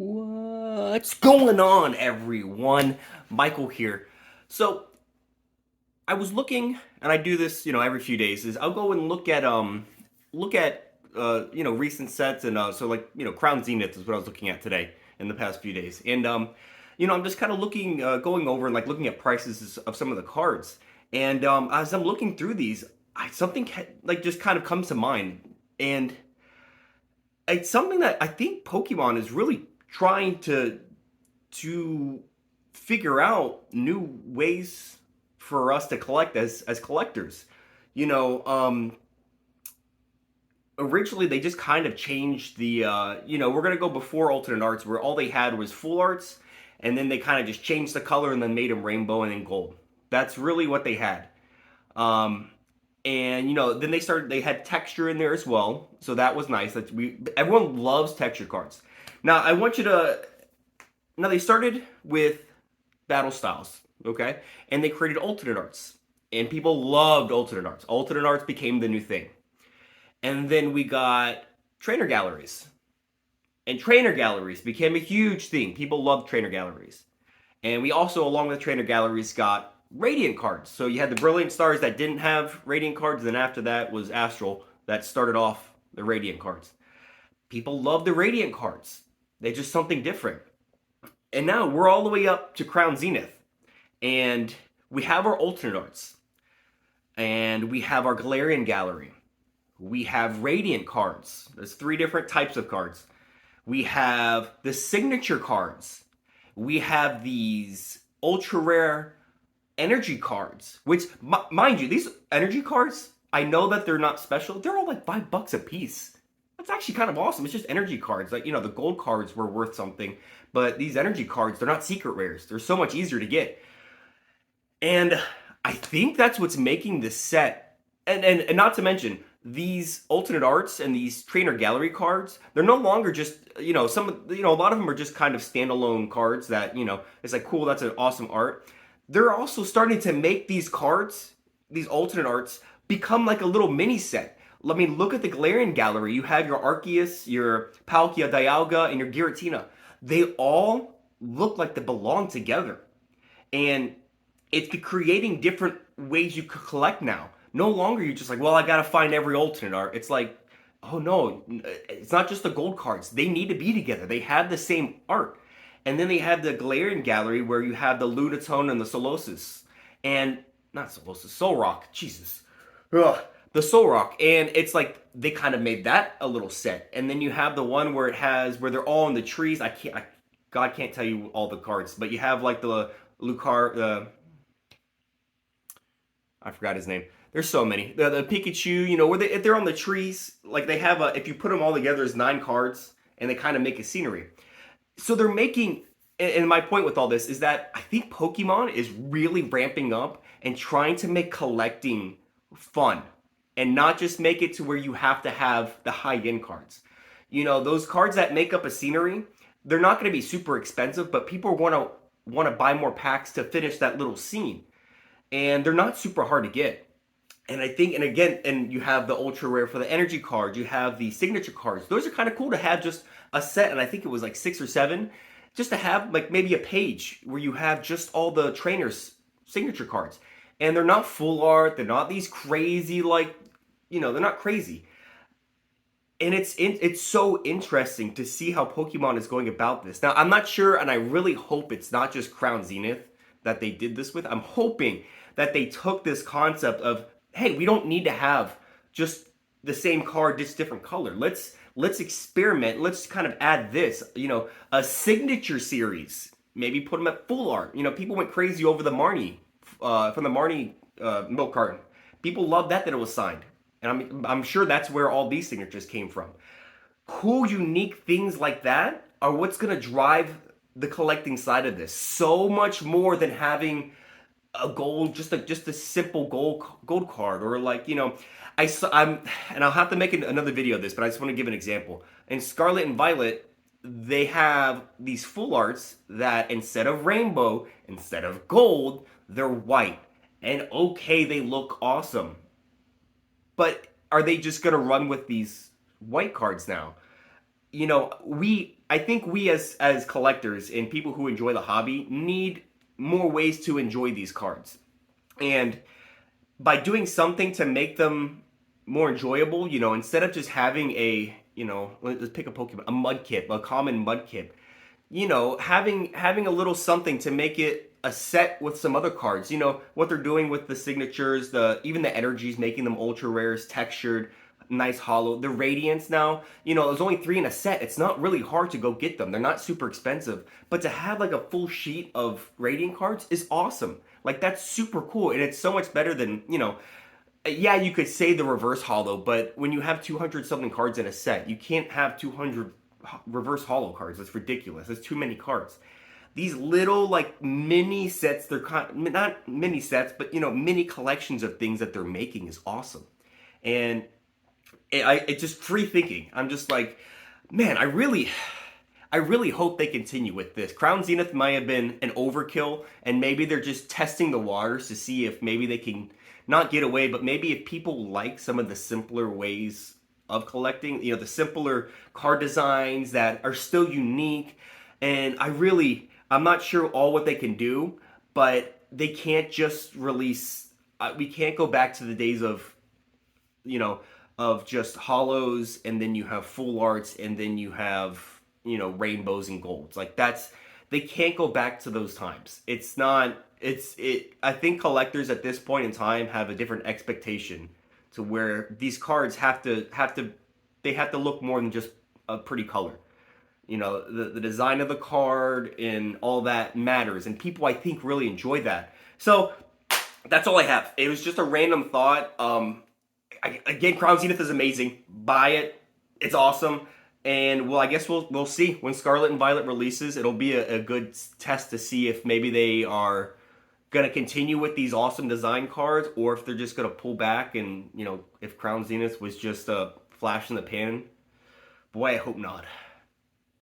What's going on, everyone? Michael here. So, I was looking, and I do this, every few days. Is I'll go and look at recent sets, and Crown Zenith is what I was looking at today in the past few days, and I'm just kind of looking, going over and like looking at prices of some of the cards, and as I'm looking through these, something like just kind of comes to mind, and it's something that I think Pokemon is really trying to figure out new ways for us to collect as collectors. You know, Originally they just kind of changed the we're gonna go before alternate arts where all they had was full arts, and then they kind of just changed the color and then made them rainbow and then gold. That's really what they had. Um, and then they had texture in there as well, so that was nice. That we Everyone loves texture cards. Now I want you to now they started with battle styles, okay? And they created alternate arts. And people loved alternate arts. Alternate arts became the new thing. And then we got trainer galleries. And trainer galleries became a huge thing. People loved trainer galleries. And we also, along with trainer galleries, got radiant cards. So you had the brilliant stars that didn't have radiant cards. Then after that was astral that started off the radiant cards. People love the radiant cards. They're just something different. And now we're all the way up to Crown Zenith. And we have our alternate arts. And we have our Galarian Gallery. We have Radiant cards. There's 3 different types of cards. We have the signature cards. We have these ultra rare energy cards, which, mind you, these energy cards, I know that they're not special. They're all like $5 a piece. That's actually kind of awesome. It's just energy cards. Like, the gold cards were worth something, but these energy cards, they're not secret rares. They're so much easier to get. And I think that's what's making this set. And not to mention, these alternate arts and these trainer gallery cards, they're no longer just, a lot of them are just kind of standalone cards that, it's like, cool, that's an awesome art. They're also starting to make these cards, these alternate arts, become like a little mini set. I mean, look at the Galarian Gallery. You have your Arceus, your Palkia, Dialga, and your Giratina. They all look like they belong together. And it's creating different ways you could collect now. No longer you're just like, well, I gotta find every alternate art. It's like, oh no, it's not just the gold cards. They need to be together. They have the same art. And then they have the Galarian Gallery where you have the Lunatone and the Solosis. And, not Solosis, Solrock. Jesus. Ugh. The Solrock. And it's like, they kind of made that a little set. And then you have the one where where they're all in the trees. God can't tell you all the cards. But you have like the Lucar, I forgot his name. There's so many. The Pikachu, where if they're on the trees, like they have if you put them all together, it's 9 cards, and they kind of make a scenery. So they're making, and my point with all this is that I think Pokemon is really ramping up and trying to make collecting fun, and not just make it to where you have to have the high-end cards. Those cards that make up a scenery, they're not going to be super expensive, but people want to buy more packs to finish that little scene. And they're not super hard to get. And I think, and again, and you have the ultra rare for the energy cards, you have the signature cards. Those are kind of cool to have just a set, and I think it was like 6 or 7, just to have like maybe a page where you have just all the trainers' signature cards. And they're not full art, they're not these crazy, they're not crazy. And it's so interesting to see how Pokemon is going about this. Now, I'm not sure, and I really hope it's not just Crown Zenith that they did this with. I'm hoping that they took this concept of, hey, we don't need to have just the same card, just different color. Let's experiment. Let's kind of add this, a signature series. Maybe put them at full art. People went crazy over the Marnie, from the Marnie milk carton. People loved that it was signed. And I'm sure that's where all these signatures came from. Cool, unique things like that are what's going to drive the collecting side of this. So much more than having a gold, just a simple gold card, or and I'll have to make another video of this, but I just want to give an example. In Scarlet and Violet, they have these full arts that instead of rainbow, instead of gold, they're white. And okay, they look awesome. But are they just going to run with these white cards now? I think we as collectors and people who enjoy the hobby need more ways to enjoy these cards. And by doing something to make them more enjoyable, instead of just having let's pick a Pokemon, a Mudkip, a common Mudkip, having a little something to make it a set with some other cards. What they're doing with the signatures, even the energies, making them ultra rares, textured, nice hollow. The radiance now, there's only 3 in a set. It's not really hard to go get them. They're not super expensive, but to have like a full sheet of radiant cards is awesome. Like that's super cool, and it's so much better than yeah, you could say the reverse hollow, but when you have 200 something cards in a set, you can't have 200 reverse hollow cards. That's ridiculous. That's too many cards. These little like mini sets, they're not mini sets, but mini collections of things that they're making is awesome. And it's just free thinking. I'm just like, man, I really hope they continue with this. Crown Zenith might have been an overkill, and maybe they're just testing the waters to see if maybe they can not get away, but maybe if people like some of the simpler ways of collecting, the simpler card designs that are still unique. And I'm not sure all what they can do, but they can't just release, we can't go back to the days of, of just hollows, and then you have full arts, and then you have, rainbows and golds. Like they can't go back to those times. I think collectors at this point in time have a different expectation to where these cards they have to look more than just a pretty color. The design of the card and all that matters, and people I think really enjoy that. So that's all I have. It was just a random thought. Again, Crown Zenith is amazing. Buy it. It's awesome. And well, I guess we'll see when Scarlet and Violet releases. It'll be a good test to see if maybe they are going to continue with these awesome design cards, or if they're just going to pull back and, if Crown Zenith was just a flash in the pan. Boy, I hope not.